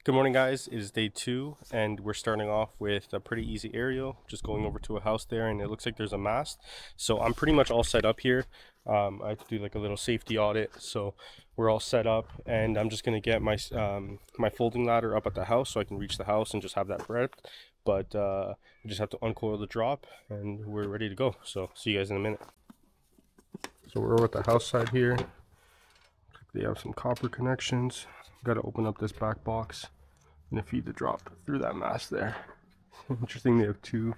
Good morning, guys. It is day 2 and we're starting off with a pretty easy aerial, just going over to a house there, and it looks like there's a mast. So I'm pretty much all set up here. I have to do like a little safety audit, so we're all set up, and I'm just gonna get my my folding ladder up at the house so I can reach the house and just have that breadth. But I just have to uncoil the drop and we're ready to go. So see you guys in a minute. So we're over at the house side here. They have some copper connections. Got to open up this back box and feed the drop through that mast there. Interesting, they have two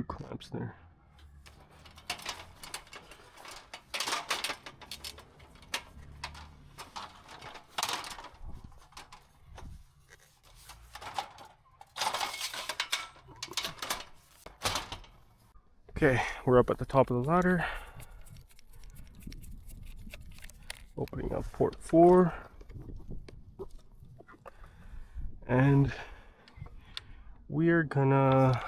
clamps there. Okay, we're up at the top of the ladder. Opening up port 4. And we are gonna,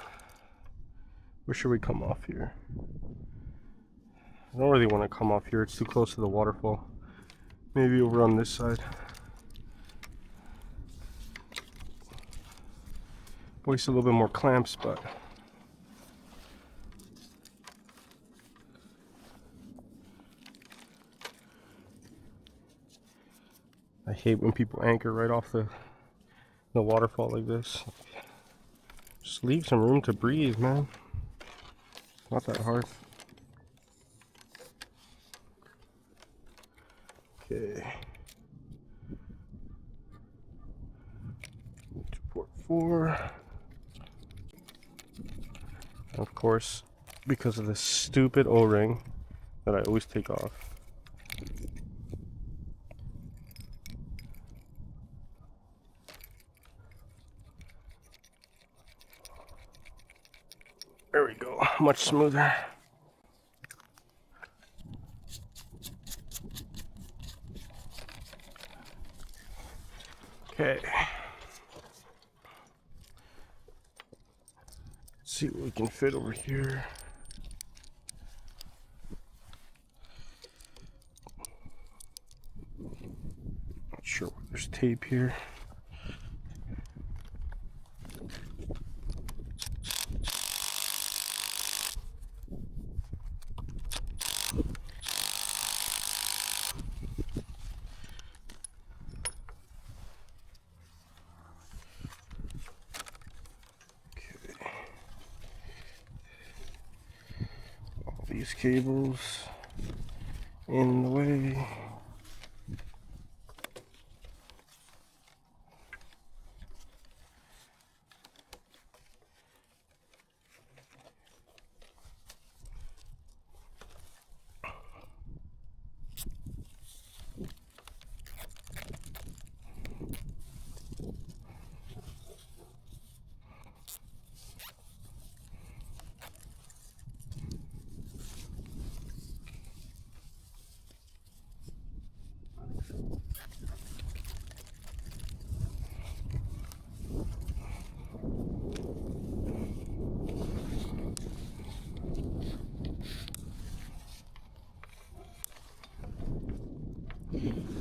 where should we come off here? I don't really want to come off here, it's too close to the waterfall. Maybe over on this side. Waste a little bit more clamps, but I hate when people anchor right off the waterfall like this. Just leave some room to breathe, man. It's not that hard. Okay. To port 4. And of course, because of this stupid O-ring that I always take off. There we go, much smoother. Okay. Let's see what we can fit over here. Not sure where there's tape here. These cables in the way.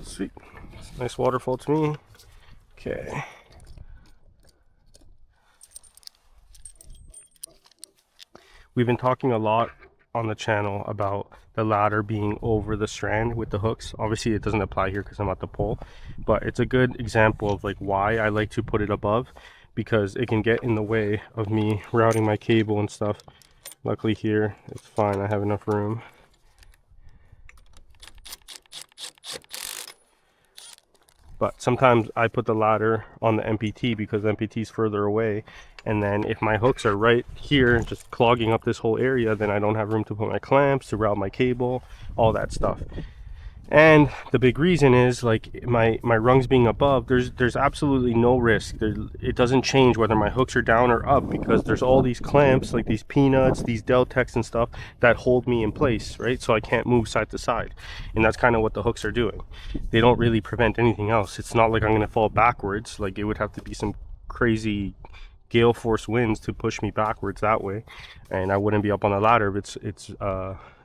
Sweet. Nice waterfall to me. Okay. We've been talking a lot on the channel about the ladder being over the strand with the hooks. Obviously it doesn't apply here because I'm at the pole, but it's a good example of like why I like to put it above, because it can get in the way of me routing my cable and stuff. Luckily here it's fine, I have enough room. But sometimes I put the ladder on the MPT because the MPT is further away, and then if my hooks are right here just clogging up this whole area, then I don't have room to put my clamps, to route my cable, all that stuff. And the big reason is like my rungs being above, there's absolutely no risk. It doesn't change whether my hooks are down or up, because there's all these clamps, like these peanuts, these Deltex and stuff, that hold me in place, right? So I can't move side to side. And that's kind of what the hooks are doing. They don't really prevent anything else. It's not like I'm going to fall backwards. Like it would have to be some crazy gale force winds to push me backwards that way, and I wouldn't be up on the ladder if it's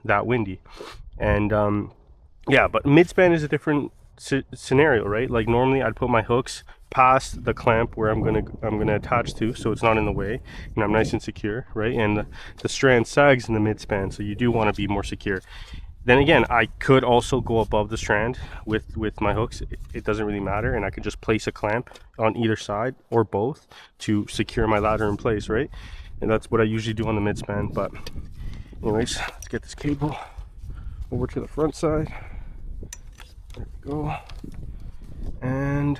that windy. And yeah, but midspan is a different scenario, right? Like normally I'd put my hooks past the clamp where I'm gonna attach to, so it's not in the way and I'm nice and secure, right? And the strand sags in the midspan, so you do want to be more secure. Then again, I could also go above the strand with my hooks. It doesn't really matter, and I could just place a clamp on either side or both to secure my ladder in place, right? And that's what I usually do on the midspan. But anyways, let's get this cable over to the front side. There we go. And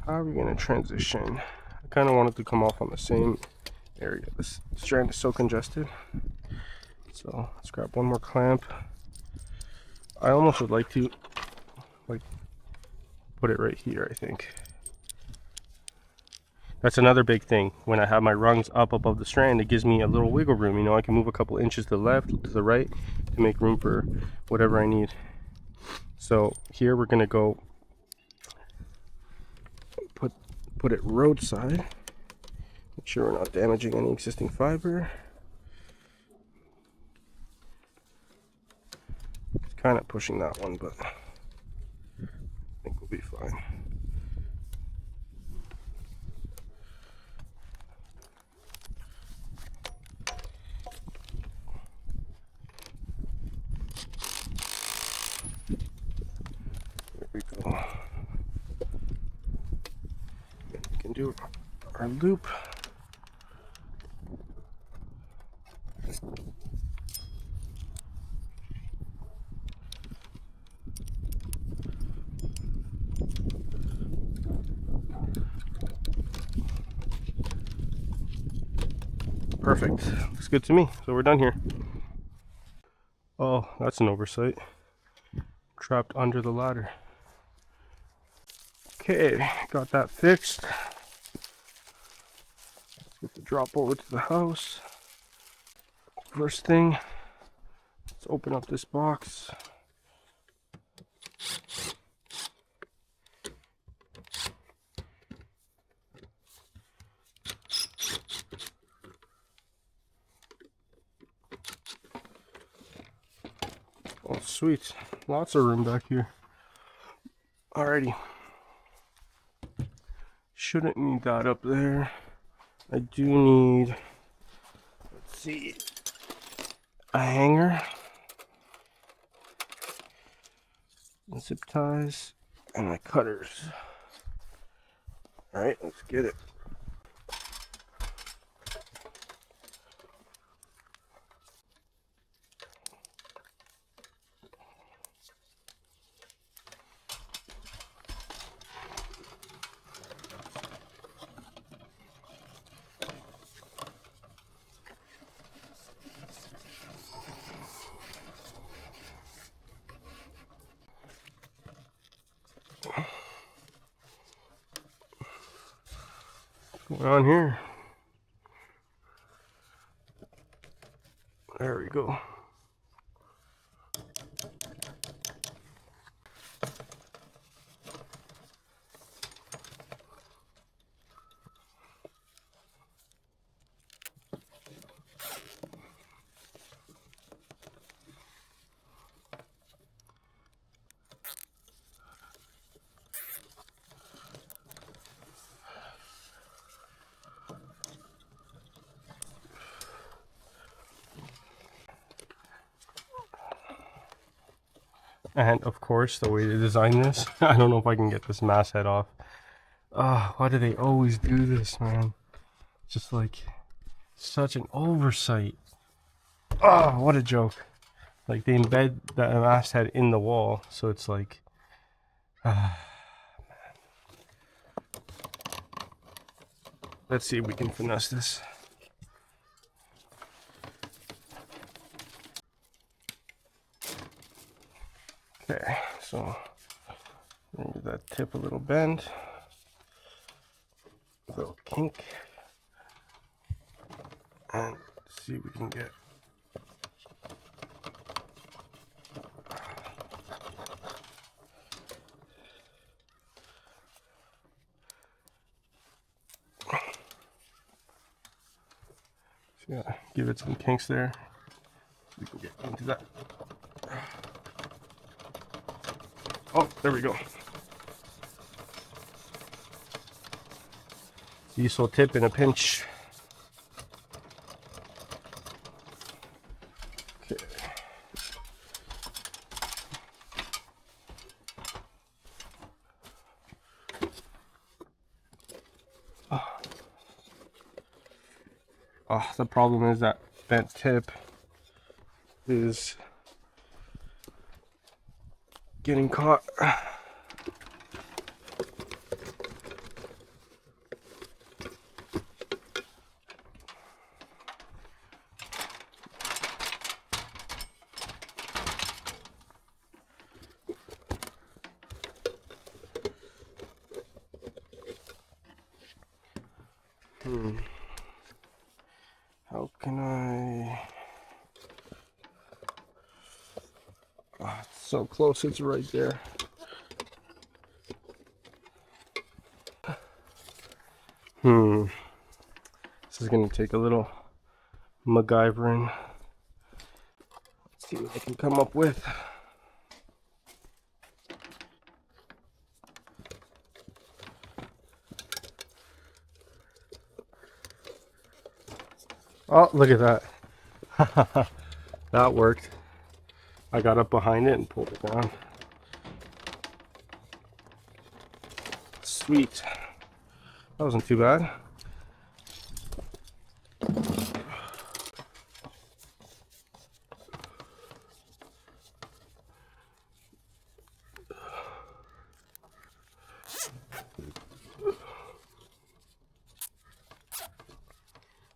how are we going to transition? I kind of wanted to come off on the same area. This strand is so congested. So let's grab one more clamp. I almost would like to put it right here, I think. That's another big thing. When I have my rungs up above the strand, it gives me a little wiggle room. You know, I can move a couple inches to the left, to the right, to make room for whatever I need. So here we're gonna go put it roadside. Make sure we're not damaging any existing fiber. It's kind of pushing that one, but I think we'll be fine. There we go. We can do our loop. Perfect. Looks good to me. So we're done here. Oh, that's an oversight. Trapped under the ladder. Okay, got that fixed. Let's get the drop over to the house. First thing, let's open up this box. Oh, sweet. Lots of room back here. Alrighty. Shouldn't need that up there. I do need, let's see, a hanger, zip ties, and my cutters. Alright, let's get it. What's going on here? There we go. And of course, the way they design this, I don't know if I can get this masthead off. Why do they always do this, man? Just like such an oversight. What a joke. Like they embed the masthead in the wall, so it's like, man. Let's see if we can finesse this. Okay, so give that tip a little bend, a little kink, and see if we can get So yeah, give it some kinks there. We can get into that. Oh, there we go. Useful tip in a pinch. Okay. Oh, the problem is that bent tip is getting caught. How can I? Oh, it's so close, it's right there. This is gonna take a little MacGyvering. Let's see what I can come up with. Oh, look at that. That worked. I got up behind it and pulled it down. Sweet. That wasn't too bad.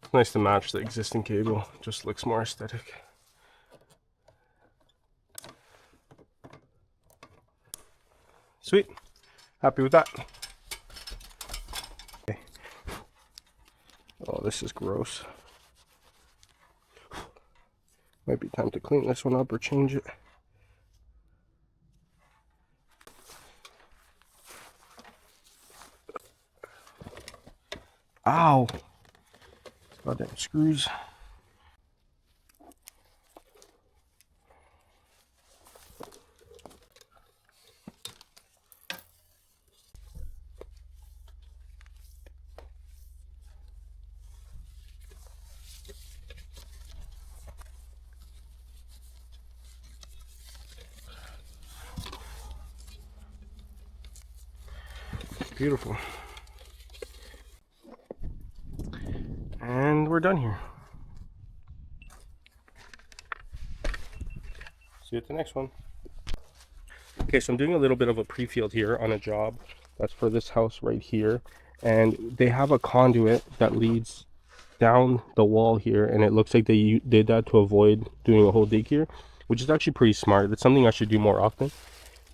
It's nice to match the existing cable. Just looks more aesthetic. Sweet. Happy with that. Okay. Oh, this is gross. Might be time to clean this one up or change it. Ow! Goddamn screws. Beautiful. And we're done here. See you at the next one. Okay, so I'm doing a little bit of a pre-field here on a job that's for this house right here, and they have a conduit that leads down the wall here, and it looks like they did that to avoid doing a whole dig here, which is actually pretty smart. That's something I should do more often.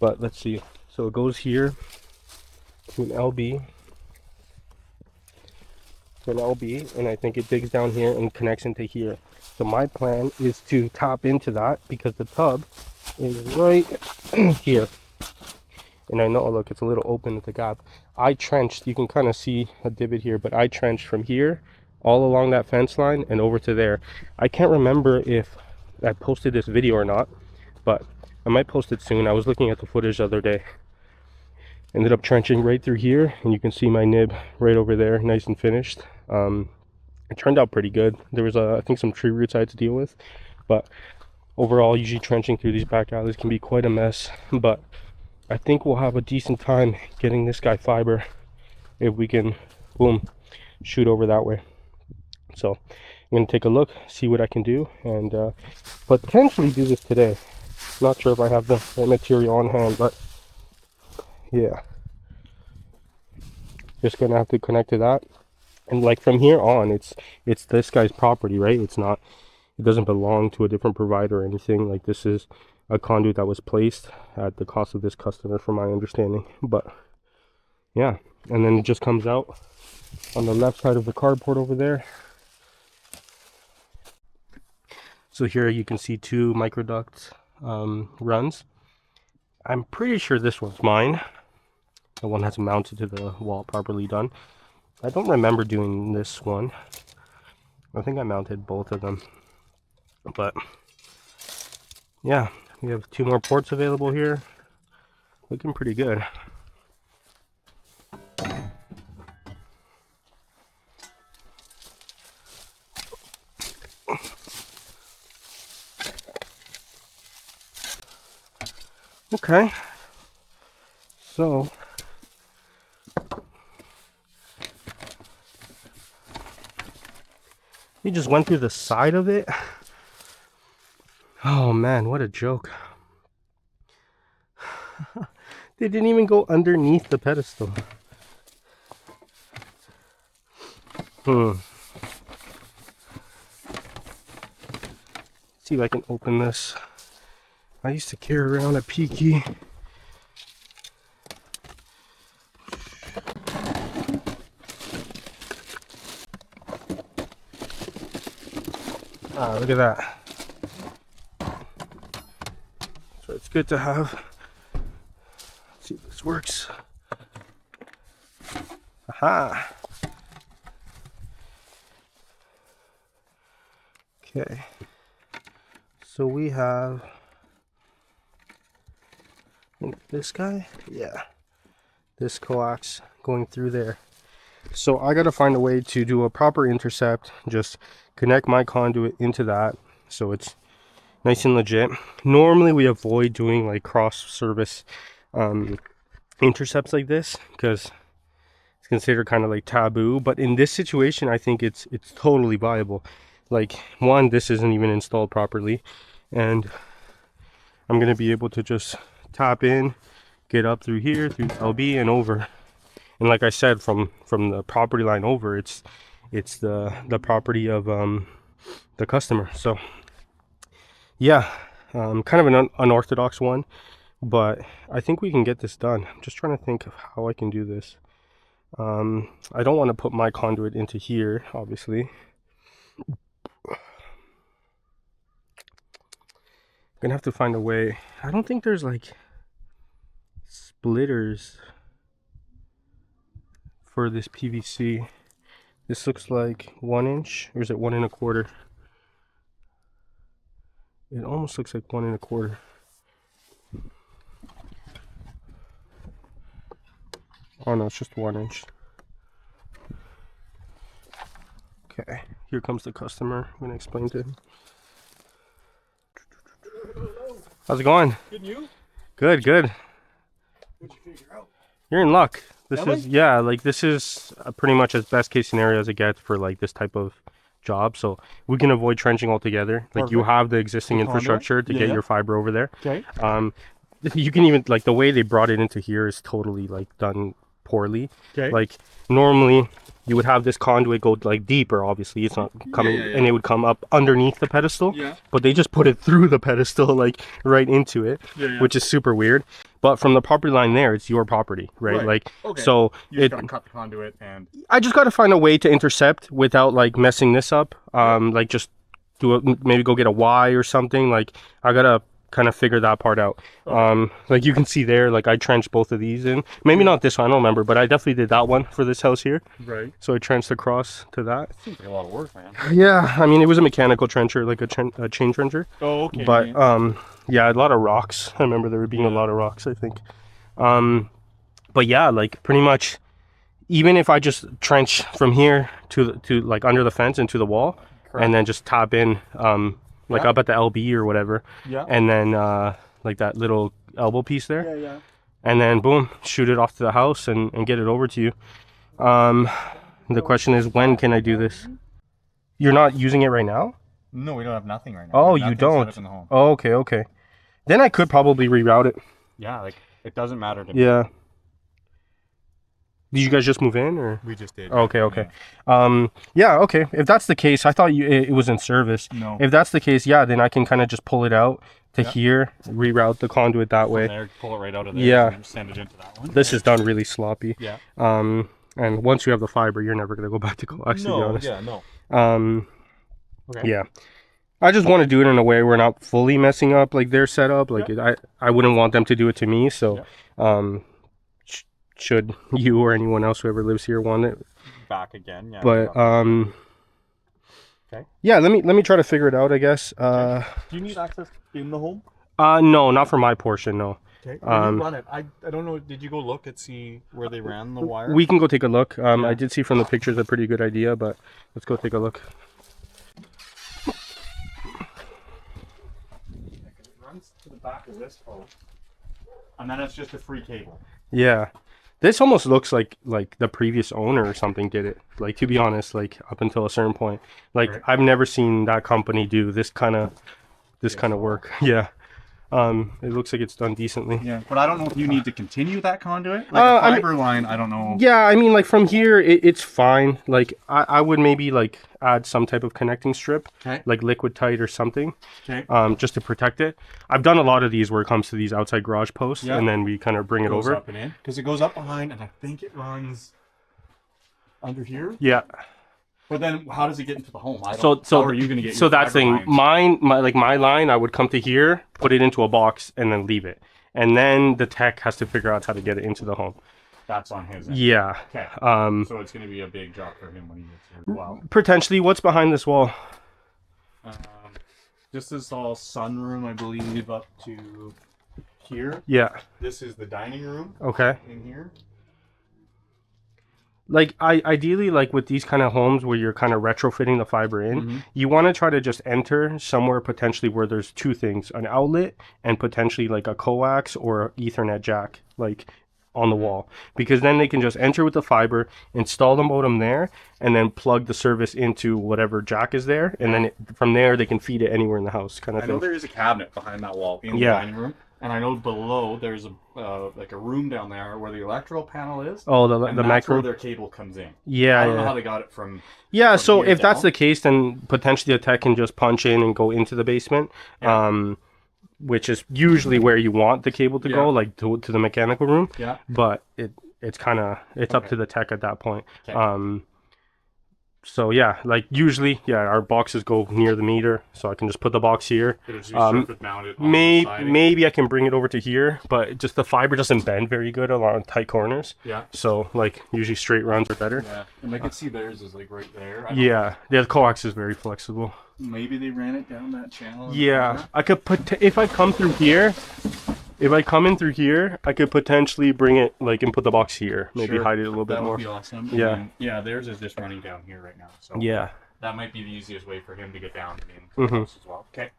But let's see. So it goes here to an LB, and I think it digs down here and connects into here. So my plan is to tap into that because the tub is right here. And I know, look, it's a little open at the gap. I trenched, you can kind of see a divot here, but I trenched from here all along that fence line and over to there. I can't remember if I posted this video or not, but I might post it soon. I was looking at the footage the other day. Ended up trenching right through here, and you can see my nib right over there, nice and finished. It turned out pretty good. There was, I think, some tree roots I had to deal with, but overall, usually trenching through these back alleys can be quite a mess. But I think we'll have a decent time getting this guy fiber if we can, boom, shoot over that way. So I'm gonna take a look, see what I can do, and potentially do this today. Not sure if I have the right material on hand, but yeah, just gonna have to connect to that. And like from here on, it's this guy's property, right? It's not, it doesn't belong to a different provider or anything. Like, this is a conduit that was placed at the cost of this customer, from my understanding. But yeah, and then it just comes out on the left side of the carport over there. So here you can see two microduct runs. I'm pretty sure this one's mine. The one that's mounted to the wall, properly done. I don't remember doing this one. I think I mounted both of them, but yeah, we have 2 more ports available here. Looking pretty good. Okay, so he just went through the side of it. Oh man, what a joke. They didn't even go underneath the pedestal. See if I can open this. I used to carry around a P key. Ah, look at that. So it's good to have. Let's see if this works. Aha. Okay. So we have this guy. Yeah. This coax going through there. So I got to find a way to do a proper intercept, just connect my conduit into that so it's nice and legit. Normally we avoid doing like cross service intercepts like this because it's considered kind of like taboo, but in this situation I think it's totally viable. Like, one, this isn't even installed properly, and I'm going to be able to just tap in, get up through here, through LB and over. And like I said, from the property line over, it's the property of the customer. So yeah, kind of an unorthodox one, but I think we can get this done. I'm just trying to think of how I can do this. I don't want to put my conduit into here, obviously. Gonna have to find a way. I don't think there's like splitters for this PVC. This looks like 1 inch, or is it 1 1/4? It almost looks like 1 1/4. Oh no, it's just 1 inch. Okay, here comes the customer. I'm gonna explain to him. How's it going? Good, and you? Good, good. What'd you figure out? You're in luck. This Really? is, yeah, like this is pretty much as best case scenario as it gets for like this type of job. So we can avoid trenching altogether. Like, you Perfect. have the existing The conduit? infrastructure to get Yeah. your fiber over there. Okay. You can even, like, the way they brought it into here is totally like done poorly. Okay. Like, normally you would have this conduit go like deeper, obviously it's not coming, yeah. and it would come up underneath the pedestal. Yeah. But they just put it through the pedestal, like right into it, Yeah. which is super weird. But from the property line there, it's your property, right? Right. Like, Okay. so You just gotta cut the conduit and. I just got to find a way to intercept without like messing this up. Like, just do maybe go get a Y or something. Like, I gotta kind of figure that part out. Like you can see there, like I trenched both of these in. Maybe not this one, I don't remember, but I definitely did that one for this house here. Right. So I trenched across to that. Seems like a lot of work, man. Yeah, I mean, it was a mechanical trencher, like a chain trencher. Oh, okay. But yeah, a lot of rocks. I remember there being a lot of rocks, I think. But yeah, like pretty much, even if I just trench from here to like under the fence into the wall, Correct. and then just tap in like up at the LB or whatever, Yeah. and then like that little elbow piece there, Yeah. and then boom, shoot it off to the house and get it over to you. The question is, when can I do this? You're not using it right now? No, we don't have nothing right now. Oh, We have you nothing set don't? up in the home. Oh, okay. Then I could probably reroute it. Yeah, like it doesn't matter to me. Yeah. Did you guys just move in, or? We just did. Okay. Yeah, okay. If that's the case, I thought it was in service. No. If that's the case, yeah, then I can kind of just pull it out to here, reroute the conduit that way. From there, pull it right out of there. Yeah. And send it into that one. This is done really sloppy. Yeah. And once you have the fiber, you're never gonna go back to coax, to be honest. Yeah. No. Okay. Yeah. I just want to do it in a way where we're not fully messing up like their setup. Like, I wouldn't want them to do it to me. So, should you or anyone else who ever lives here want it, Back again. Yeah. but Okay. Yeah, let me try to figure it out, I guess. Do you need access in the home? No, not for my portion, no. Okay. When you run it, I don't know. Did you go look and see where they ran the wire? We can go take a look. Yeah. I did see from the pictures a pretty good idea, but let's go take a look. It runs to the back of this post, and then it's just a free cable. Yeah. This almost looks like the previous owner or something did it. Like, to be honest, like up until a certain point. Like, Right. I've never seen that company do this kind of work. Yeah. It looks like it's done decently. Yeah, but I don't know if you need to continue that conduit. Like a I mean- fiber line, I don't know. Yeah, I mean, like from here, it's fine. Like, I would maybe like add some type of connecting strip, Okay. like liquid tight or something, Okay. just to protect it. I've done a lot of these where it comes to these outside garage posts, Yeah. and then we kind of bring it Goes over. up and in because it goes up behind, and I think it runs under here. Yeah. But then, how does it get into the home? I So don't, how are you going to get? So your that's the fiber thing. lines? My line, I would come to here, put it into a box, and then leave it. And then the tech has to figure out how to get it into the home. That's on his end. Yeah. Okay. So it's going to be a big job for him when he gets here as well. Potentially, what's behind this wall? This is all sunroom, I believe, up to here. Yeah. This is the dining room Okay. in here. Like, ideally, like with these kind of homes where you're kind of retrofitting the fiber in, you want to try to just enter somewhere potentially where there's two things, an outlet and potentially like a coax or Ethernet jack, like on the wall, because then they can just enter with the fiber, install the modem there, and then plug the service into whatever jack is there, and then from there they can feed it anywhere in the house, kind of I know thing. there is a cabinet behind that wall in the dining room, and I know below there's a like a room down there where the electrical panel is. Oh, and the that's where macro. their cable comes in. Yeah, I don't know yeah. how they got it from. Yeah, from so here if that's down. the case, then potentially the tech can just punch in and go into the basement, Yeah. which is usually where you want the cable to go, Yeah. like to the mechanical room. Yeah. But it's kind of up Okay. to the tech at that point. Okay. So yeah, like usually, our boxes go near the meter, so I can just put the box here. It'll just be surface mounted on the Maybe siding. maybe I can bring it over to here, but just the fiber doesn't bend very good along tight corners. Yeah. So like usually straight runs are better. Yeah. And I can see theirs is like right there. I don't Yeah, the coax is very flexible. know, maybe they ran it down that channel. Yeah, I could put if I come through here. If I come in through here, I could potentially bring it like and put the box here. Maybe Sure. hide it a little bit That more. would be awesome. And Yeah. then, yeah, theirs is just running down here right now. So Yeah. that might be the easiest way for him to get down into Mm-hmm. the house as well. Okay.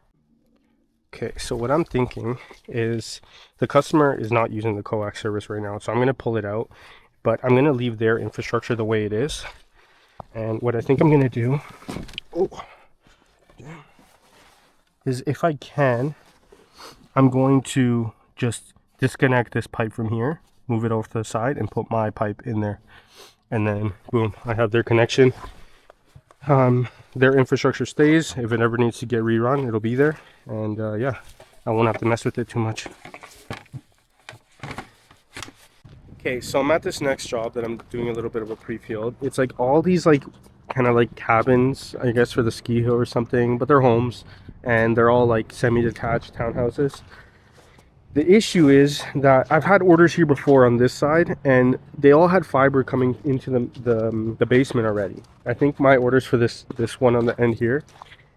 Okay, so what I'm thinking is the customer is not using the coax service right now, so I'm going to pull it out, but I'm going to leave their infrastructure the way it is. And what I think I'm going to do is, if I can, I'm going to just disconnect this pipe from here, move it over to the side, and put my pipe in there. And then, boom, I have their connection. Their infrastructure stays. If it ever needs to get rerun, it'll be there. And yeah, I won't have to mess with it too much. Okay, so I'm at this next job that I'm doing a little bit of a pre-field. It's like all these like kind of like cabins, I guess, for the ski hill or something, but they're homes and they're all like semi-detached townhouses. The issue is that I've had orders here before on this side, and they all had fiber coming into the basement already. I think my orders for this one on the end here,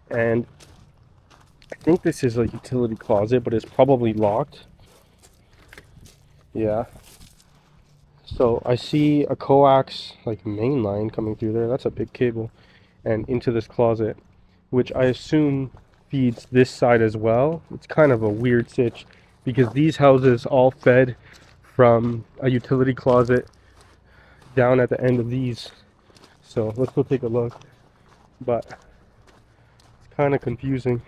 and I think this is a utility closet, but it's probably locked. Yeah. So I see a coax like main line coming through there. That's a big cable, and into this closet, which I assume feeds this side as well. It's kind of a weird sitch, because these houses all fed from a utility closet down at the end of these. So let's go take a look. But it's kind of confusing.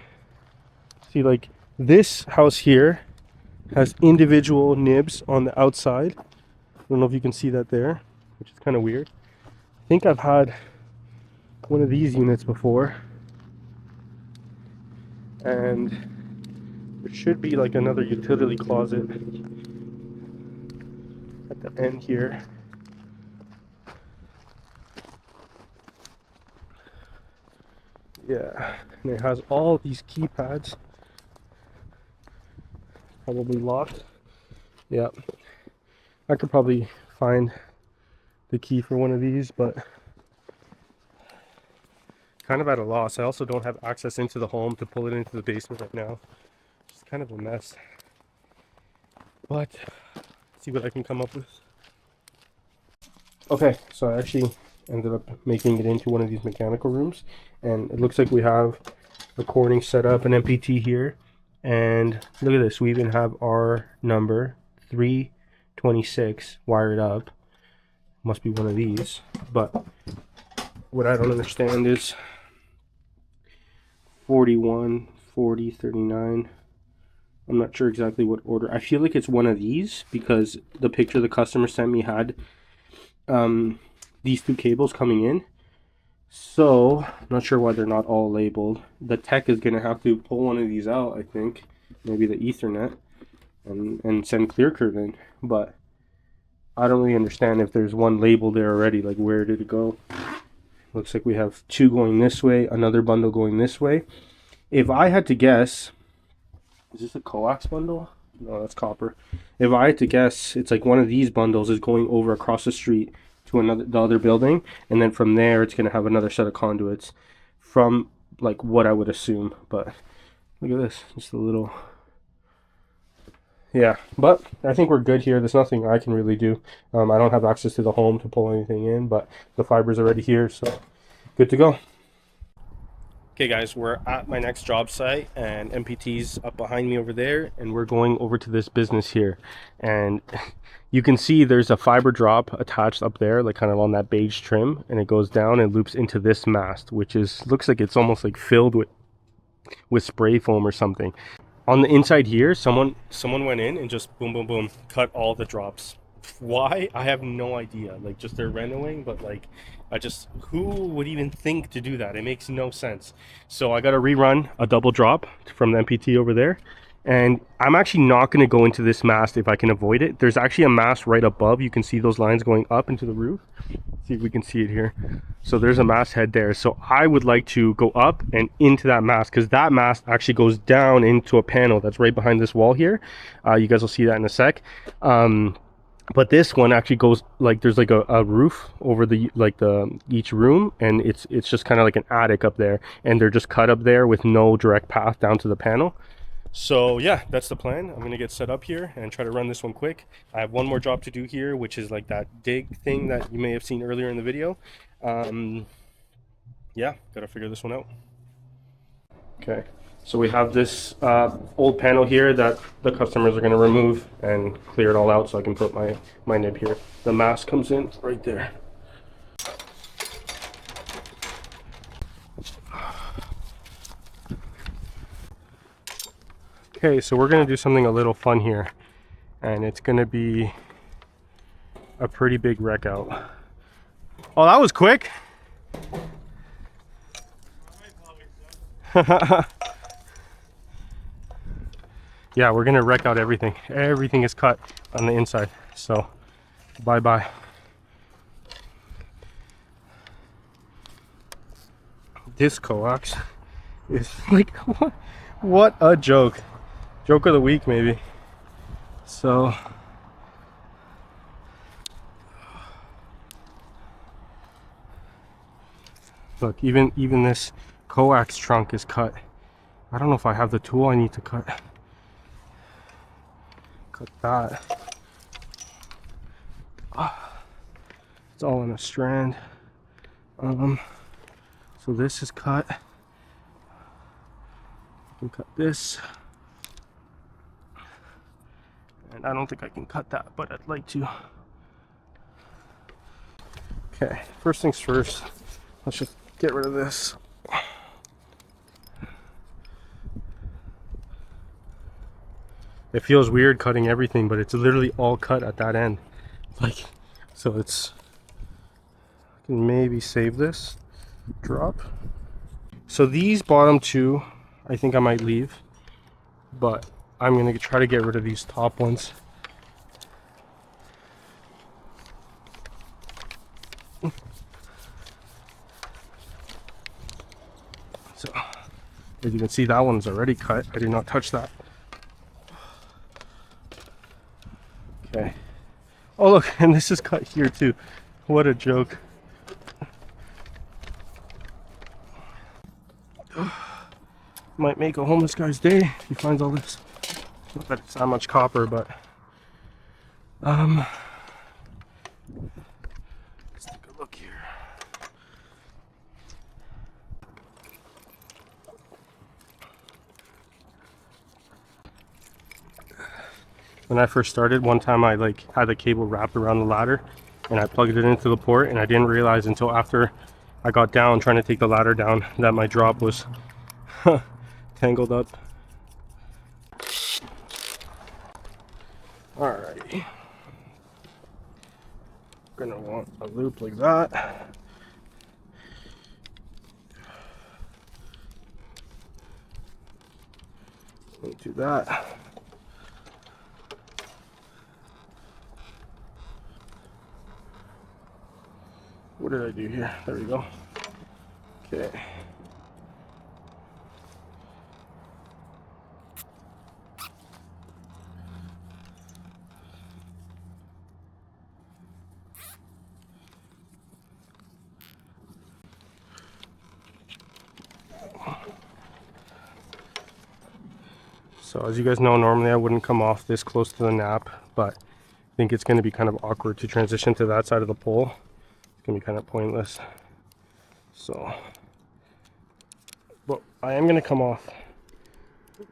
See, like this house here has individual nibs on the outside. I don't know if you can see that there, which is kind of weird. I think I've had one of these units before. And there should be like another utility closet at the end here. Yeah, and it has all these keypads. Probably locked. Yeah, I could probably find the key for one of these, but kind of at a loss. I also don't have access into the home to pull it into the basement right now. It's kind of a mess. But see what I can come up with. Okay, so I actually ended up making it into one of these mechanical rooms, and it looks like we have a Corning set up, an MPT here, and look at this, we even have our number 326 wired up. Must be one of these, but what I don't understand is 41, 40, 39. I'm not sure exactly what order. I feel like it's one of these because the picture the customer sent me had these two cables coming in. So I'm not sure why they're not all labeled. The tech is gonna have to pull one of these out, I think, maybe the Ethernet, and send clear curve in. But I don't really understand if there's one label there already. Like, where did it go? Looks like we have two going this way, another bundle going this way. If I had to guess, is this a coax bundle? No, that's copper. If I had to guess, it's like one of these bundles is going over across the street to the other building, and then from there it's gonna have another set of conduits from like what I would assume. But look at this, just a little. Yeah, but I think we're good here. There's nothing I can really do. I don't have access to the home to pull anything in, but the fiber's already here, so good to go. Okay guys, we're at my next job site, and MPT's up behind me over there, and we're going over to this business here. And you can see there's a fiber drop attached up there, like kind of on that beige trim, and it goes down and loops into this mast, which looks like it's almost like filled with spray foam or something. On the inside here, someone went in and just boom, boom, boom, cut all the drops. Why? I have no idea. Like, just they're renoing, but like, who would even think to do that? It makes no sense. So I got to rerun a double drop from the MPT over there. And I'm actually not going to go into this mast if I can avoid it. There's actually a mast right above. You can see those lines going up into the roof. See if we can see it here. So there's a mast head there. So I would like to go up and into that mast, because that mast actually goes down into a panel that's right behind this wall here. You guys will see that in a sec. But this one actually goes, like, there's like a roof over each room, and it's just kind of like an attic up there, and they're just cut up there with no direct path down to the panel. So yeah, that's the plan. I'm gonna get set up here and try to run this one quick. I have one more job to do here, which is like that dig thing that you may have seen earlier in the video. Yeah, gotta figure this one out. Okay, so we have this old panel here that the customers are gonna remove and clear it all out so I can put my nib here. The mast comes in right there. Okay, so we're gonna do something a little fun here, and it's gonna be a pretty big wreck out. Oh, that was quick. Yeah, we're gonna wreck out everything. Everything is cut on the inside, so bye bye. This coax is like, what a joke. Joke of the week, maybe. So look, even this coax trunk is cut. I don't know if I have the tool I need to cut that. It's all in a strand. So this is cut. I can cut this. And I don't think I can cut that, but I'd like to. Okay, first things first, let's just get rid of this. It feels weird cutting everything, but it's literally all cut at that end. Like, so it's, I can maybe save this drop. So these bottom two, I think I might leave, but I'm gonna try to get rid of these top ones. So, as you can see, that one's already cut. I did not touch that. Okay. Oh look, and this is cut here too. What a joke. Might make a homeless guy's day if he finds all this. Not that it's that much copper, but let's take a look here. When I first started, one time I had the cable wrapped around the ladder and I plugged it into the port, and I didn't realize until after I got down trying to take the ladder down that my drop was tangled up. Alrighty. Gonna want a loop like that. Do that. What did I do here? There we go. Okay. So as you guys know, normally I wouldn't come off this close to the nap, but I think it's going to be kind of awkward to transition to that side of the pole. It's going to be kind of pointless. So, but I am going to come off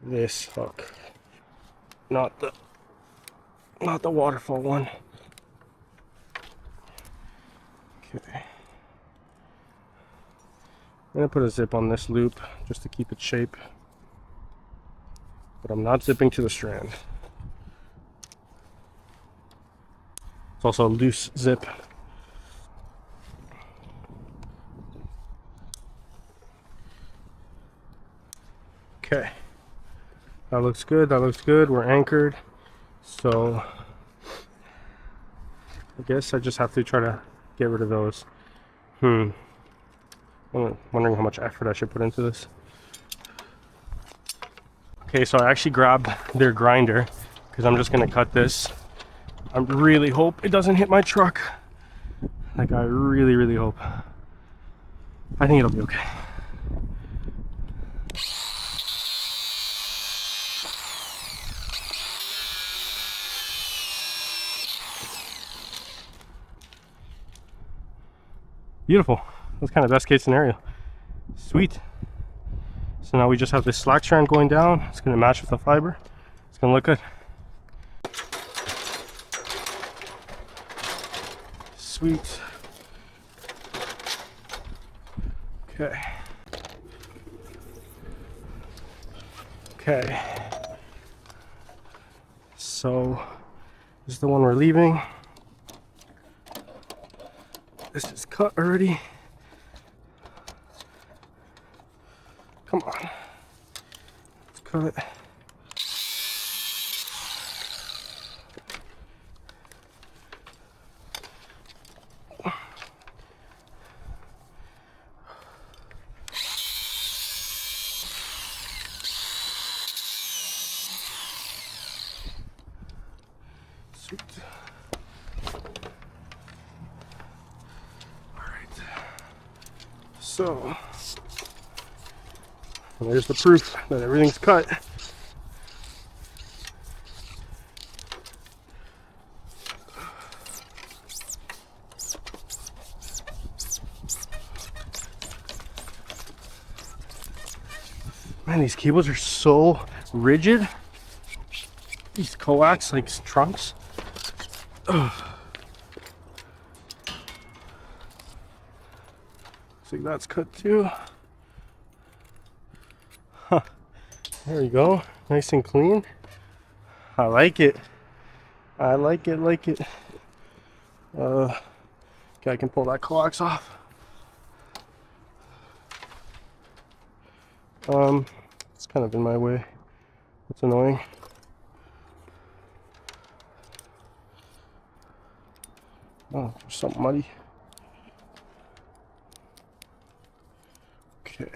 this hook, not the waterfall one. Okay. I'm going to put a zip on this loop just to keep its shape. But I'm not zipping to the strand. It's also a loose zip. Okay. That looks good, that looks good. We're anchored. So I guess I just have to try to get rid of those. I'm wondering how much effort I should put into this. Okay, so I actually grabbed their grinder because I'm just gonna cut this. I really hope it doesn't hit my truck. Like, I really hope. I think it'll be okay. Beautiful. That's kind of best case scenario. Sweet. So now we just have this slack strand going down. It's going to match with the fiber. It's going to look good. Sweet. Okay. Okay. So this is the one we're leaving. This is cut already. Come on. Let's cut it. Sweet. All right. So there's the proof that everything's cut. Man, these cables are so rigid. These coax like trunks. Ugh. See, that's cut too. Huh. There we go. Nice and clean. I like it. I like it, Okay, I can pull that coax off. It's kind of in my way. It's annoying. Oh, there's something muddy. Okay.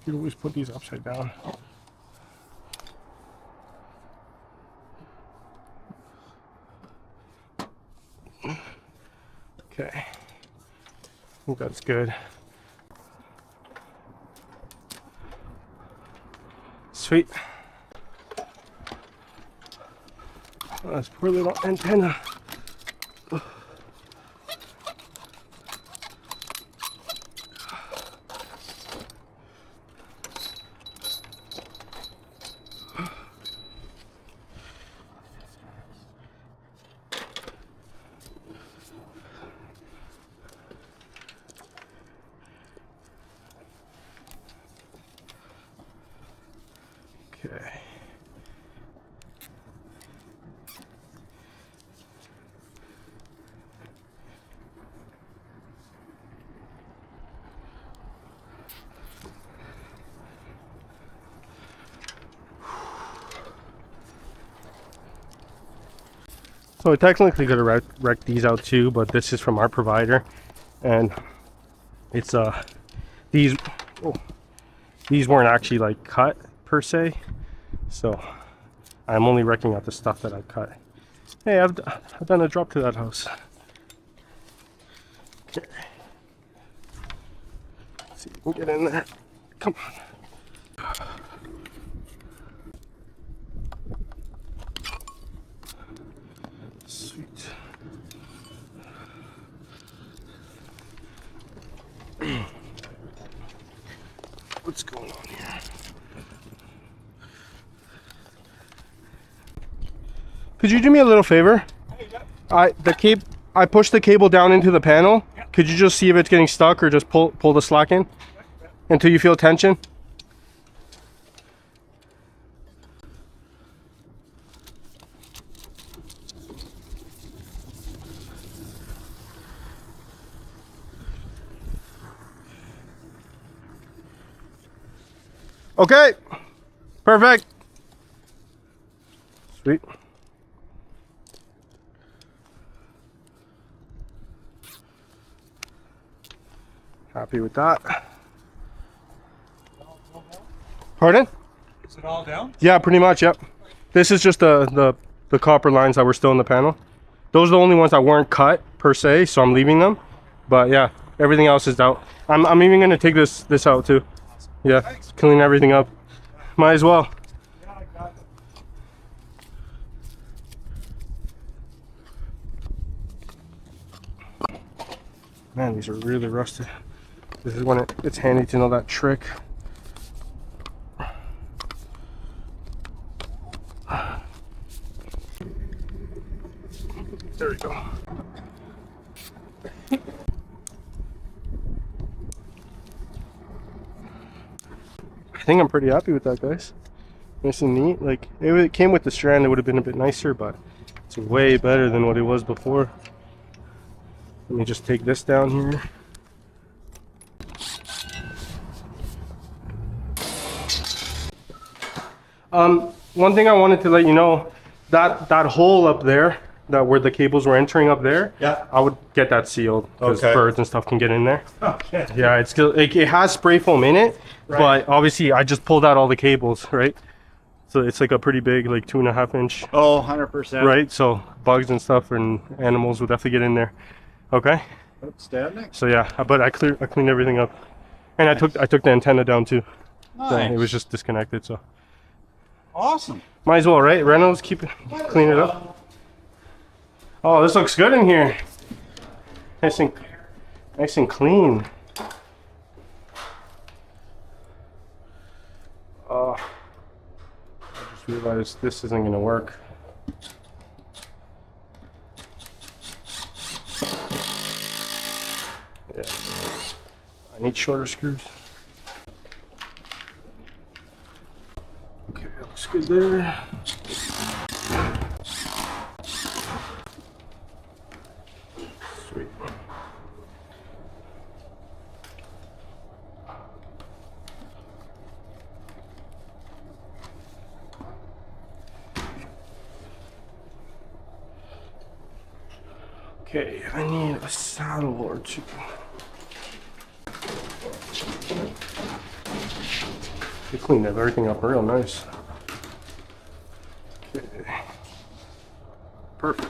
You always put these upside down. Okay. I think that's good. Sweet. Oh, this poor little antenna. Okay. So I technically could have wrecked these out too, but this is from our provider, and it's these oh, these weren't actually like cut per se, so I'm only wrecking out the stuff that I cut. Hey, I've done a drop to that house. Okay. Let's see if we can get in there. Come on. Sweet. What's going on here? Could you do me a little favor? I pushed the cable down into the panel. Could you just see if it's getting stuck, or just pull the slack in until you feel tension? Okay, perfect. Sweet. Happy with that. Pardon? Is it all down? Yeah, pretty much, yep. This is just the copper lines that were still in the panel. Those are the only ones that weren't cut per se, so I'm leaving them. But yeah, everything else is out. I'm even gonna take this out too. Yeah, clean everything up. Might as well. Yeah, I got it. Man, these are really rusted. This is when it's handy to know that trick. There we go. I think I'm pretty happy with that, guys. Nice and neat. Like, it came with the strand, it would have been a bit nicer, but it's way better than what it was before. Let me just take this down here. One thing I wanted to let you know, that hole up there, that where the cables were entering up there, Yeah. I would get that sealed because Okay. birds and stuff can get in there. Okay. Yeah, it's still, like, it has spray foam in it, Right. but obviously I just pulled out all the cables, right? So it's like a pretty big, like 2.5 inch, Oh, 100%. right? So bugs and stuff and animals would definitely get in there. Okay. Outstanding. So yeah, but I cleaned everything up, and I took the antenna down too. So Nice. it was just disconnected. So Awesome. might as well, right? Reynolds, clean it up. Oh, this looks good in here. Nice and clean. Oh, I just realized this isn't gonna work. Yeah, I need shorter screws. Okay, looks good there. Sweet. Okay, I need a saddle or two. They cleaned everything up real nice. Okay. Perfect.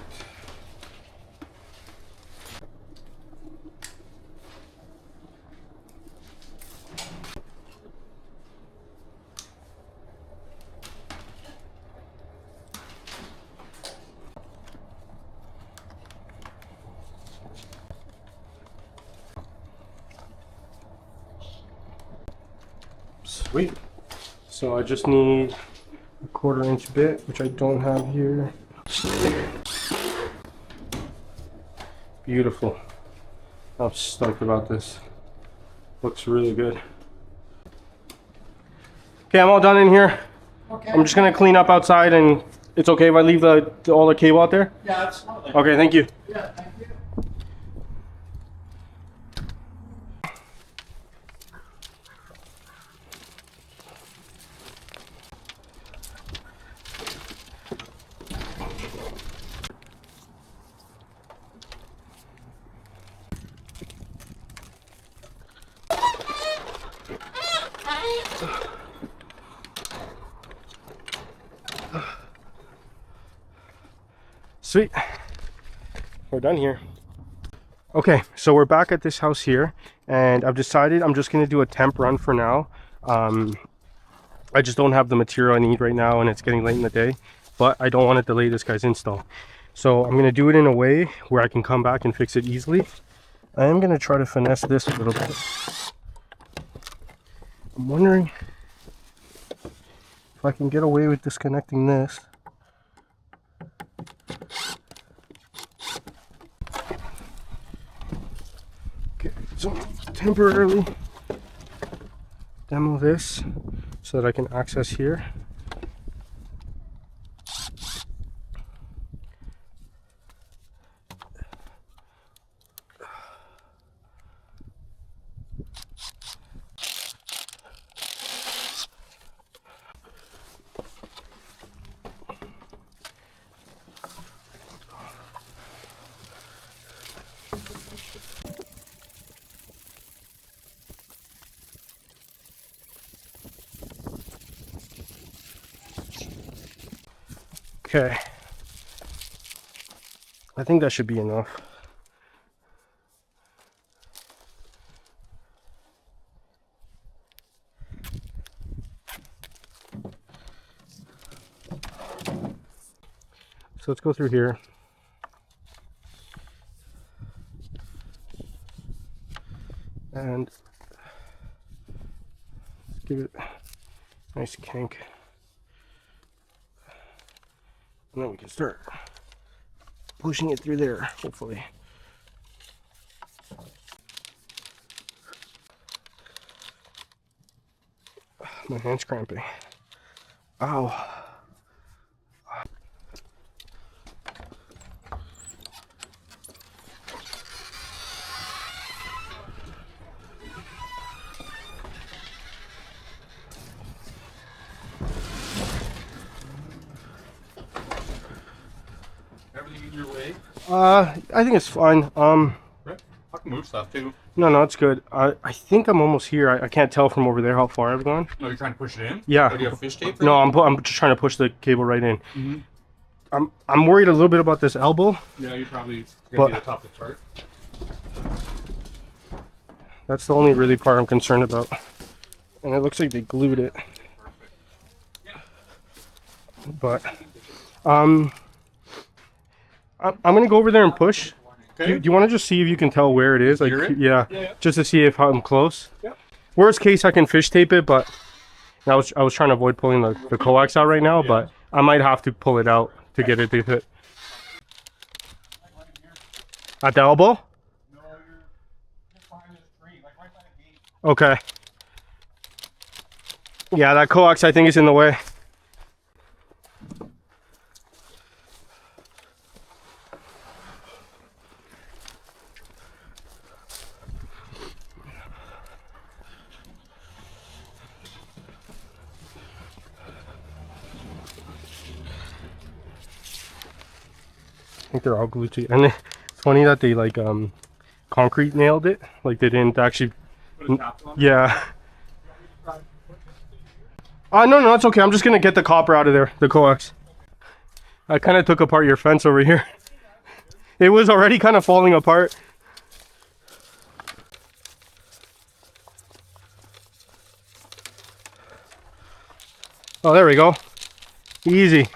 Sweet. So I just need a 1/4 inch bit, which I don't have here. Beautiful. I'm stoked about this. Looks really good. Okay, I'm all done in here. Okay. I'm just gonna clean up outside, and it's okay if I leave all the cable out there? Yeah, absolutely. Okay, thank you. Yeah, thank you. Sweet. We're done here. Okay, so we're back at this house here, and I've decided I'm just going to do a temp run for now. I just don't have the material I need right now, and it's getting late in the day, but I don't want to delay this guy's install. So I'm going to do it in a way where I can come back and fix it easily. I am going to try to finesse this a little bit. I'm wondering if I can get away with disconnecting this. Okay, so temporarily demo this so that I can access here. Okay, I think that should be enough. So let's go through here. And let's give it a nice kink. And then we can start pushing it through there, hopefully. My hand's cramping. Ow. Everything in your way? I think it's fine. Right. I can move stuff too. No, it's good. I think I'm almost here. I can't tell from over there how far I've gone. No, you're trying to push it in? Yeah. Or do you have fish tape? No, I'm just trying to push the cable right in. Mm-hmm. I'm worried a little bit about this elbow. Yeah, you probably But- gonna be the top of the chart. That's the only really part I'm concerned about. And it looks like they glued it. But I'm gonna go over there and push. Okay. Do you want to just see if you can tell where it is? Like, Hear it? yeah, Yeah. just to see if I'm close. Yeah. Worst case, I can fish tape it, but I was trying to avoid pulling the coax out right now, but I might have to pull it out to get it to fit. At the elbow? No, you're just behind this tree, like right by the gate. Okay. Yeah, that coax I think is in the way. I think they're all glued to, and it's funny that they like concrete nailed it, like they didn't actually. Put a top on it. Yeah. No, it's okay. I'm just gonna get the copper out of there, the coax. I kind of took apart your fence over here. It was already kind of falling apart. Oh, there we go. Easy.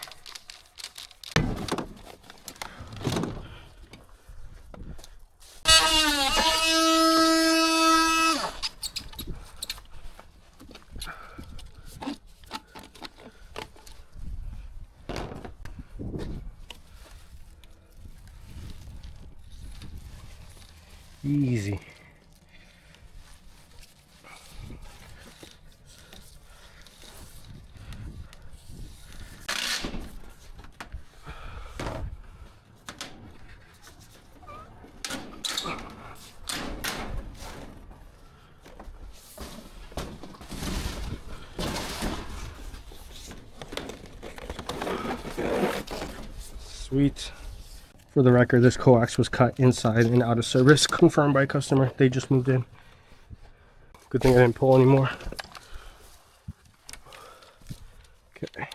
Easy. Sweet. For the record, this coax was cut inside and out of service, confirmed by customer. They just moved in. Good thing I didn't pull anymore. Okay.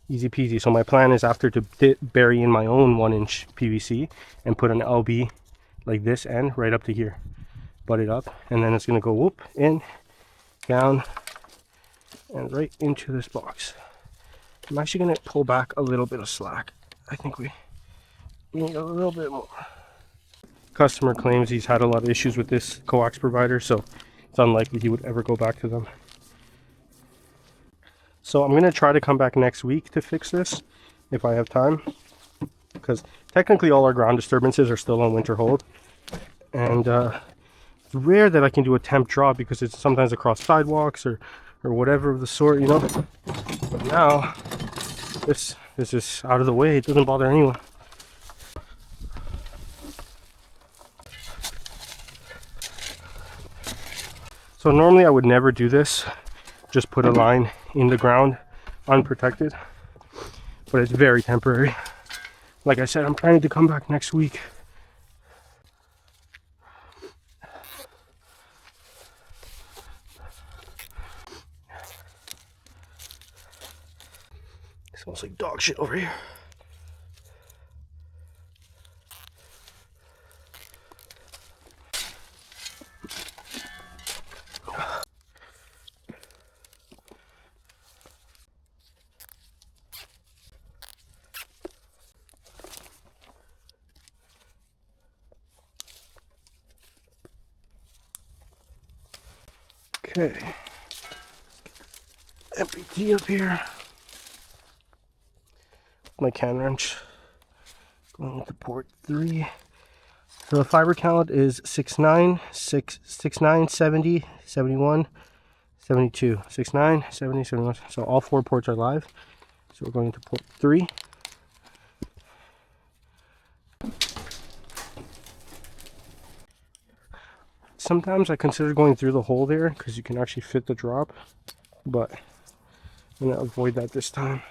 Easy peasy. So my plan is after to bury in my own 1-inch PVC and put an LB like this end right up to here. Butt it up, and then it's gonna go whoop in, down, and right into this box. I'm actually going to pull back a little bit of slack. I think we need a little bit more. Customer claims he's had a lot of issues with this coax provider, so it's unlikely he would ever go back to them. So I'm going to try to come back next week to fix this if I have time, because technically all our ground disturbances are still on winter hold, and it's rare that I can do a temp drop because it's sometimes across sidewalks or whatever of the sort, you know. But now this is out of the way. It doesn't bother anyone. So normally I would never do this, just put a line in the ground unprotected, but it's very temporary. Like I said, I'm planning to come back next week. Smells like dog shit over here. Okay. MPT up here. My can wrench going into port 3. So the fiber count is 69, 70, 71, 72. 69, 70, 71. So all 4 ports are live. So we're going into port 3. Sometimes I consider going through the hole there because you can actually fit the drop, but I'm going to avoid that this time.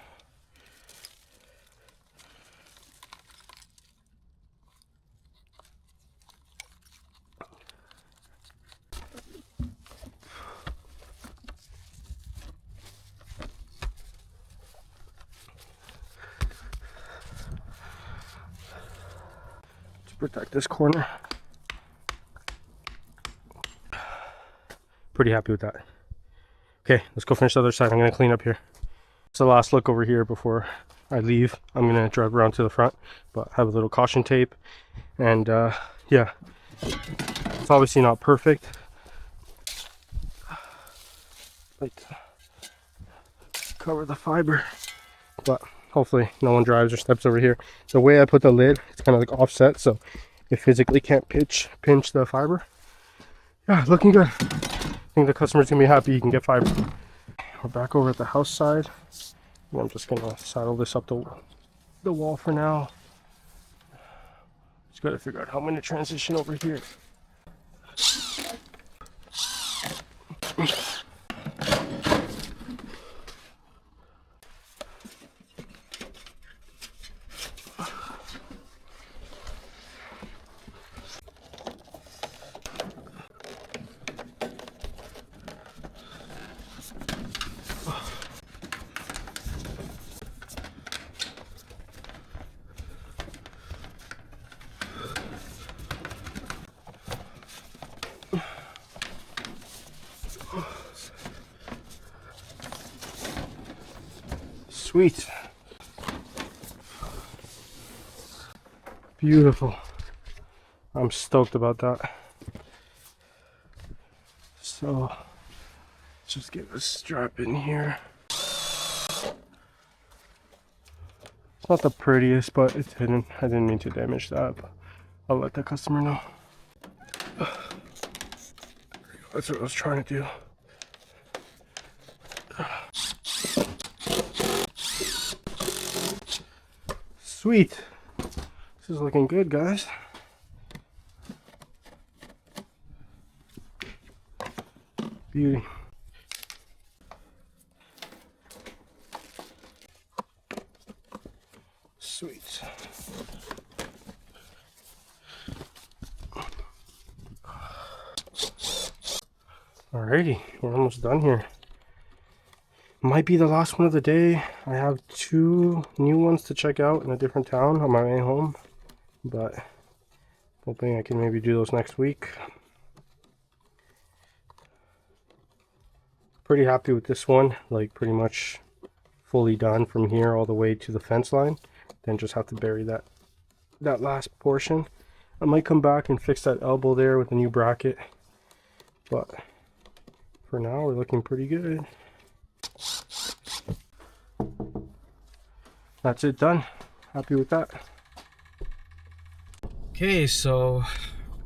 Protect this corner. Pretty happy with that. Okay, let's go finish the other side. I'm gonna clean up here. It's the last look over here before I leave. I'm gonna drive around to the front, but have a little caution tape, and yeah, it's obviously not perfect. Like cover the fiber, but hopefully no one drives or steps over here. The way I put the lid, it's kind of like offset, so it physically can't pinch the fiber. Yeah, looking good. I think the customer's gonna be happy he can get fiber. We're back over at the house side. And I'm just gonna saddle this up the wall for now. Just gotta figure out how I'm gonna transition over here. Sweet. Beautiful. I'm stoked about that. So, just get a strap in here. It's not the prettiest, but it's hidden. I didn't mean to damage that, but I'll let the customer know. That's what I was trying to do. Sweet. This is looking good, guys. Beauty. Sweet. Alrighty, we're almost done here. Might be the last one of the day. I have 2 new ones to check out in a different town on my way home, but hoping I can maybe do those next week. Pretty happy with this one, like pretty much fully done from here all the way to the fence line. Then just have to bury that last portion. I might come back and fix that elbow there with a new bracket, but for now we're looking pretty good. That's it, done. Happy with that. Okay, so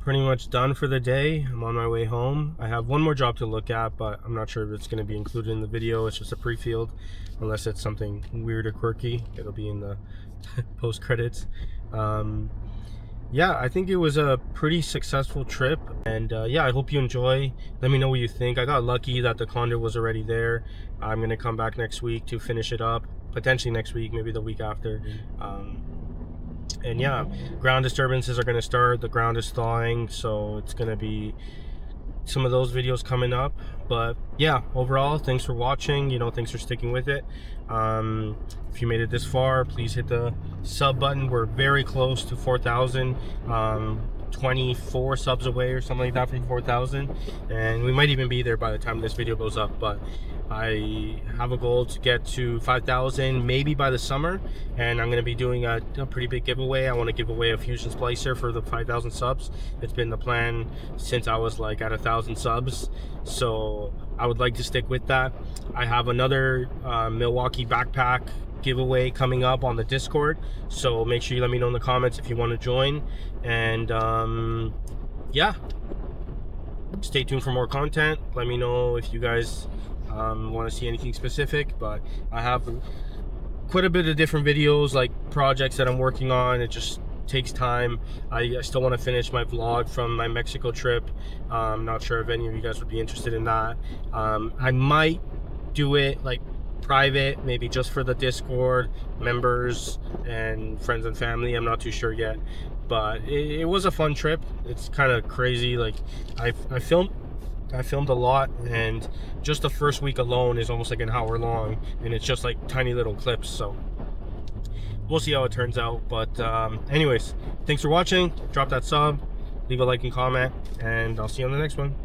pretty much done for the day. I'm on my way home. I have one more job to look at, but I'm not sure if it's going to be included in the video. It's just a pre-field, unless it's something weird or quirky. It'll be in the post credits. Yeah, I think it was a pretty successful trip, and yeah, I hope you enjoy. Let me know what you think. I got lucky that the condo was already there. I'm gonna come back next week to finish it up, potentially next week, maybe the week after. And yeah, ground disturbances are gonna start. The ground is thawing, so it's gonna be some of those videos coming up. But yeah, overall, thanks for watching. You know, thanks for sticking with it. If you made it this far, please hit the sub button. We're very close to 4,000, 24 subs away or something like that from 4,000, and we might even be there by the time this video goes up. But I have a goal to get to 5,000 maybe by the summer, and I'm going to be doing a pretty big giveaway. I want to give away a Fusion Splicer for the 5,000 subs. It's been the plan since I was like at 1,000 subs, so I would like to stick with that. I have another Milwaukee backpack giveaway coming up on the Discord, so make sure you let me know in the comments if you want to join. And yeah, stay tuned for more content. Let me know if you guys want to see anything specific, but I have quite a bit of different videos, like projects that I'm working on. It just takes time. I still want to finish my vlog from my Mexico trip. I'm not sure if any of you guys would be interested in that. I might do it like private, maybe just for the Discord members and friends and family. I'm not too sure yet, but it was a fun trip. It's kind of crazy. Like I filmed a lot, and just the first week alone is almost like an hour long, and it's just like tiny little clips, so we'll see how it turns out. But anyways, thanks for watching. Drop that sub, leave a like and comment, and I'll see you on the next one.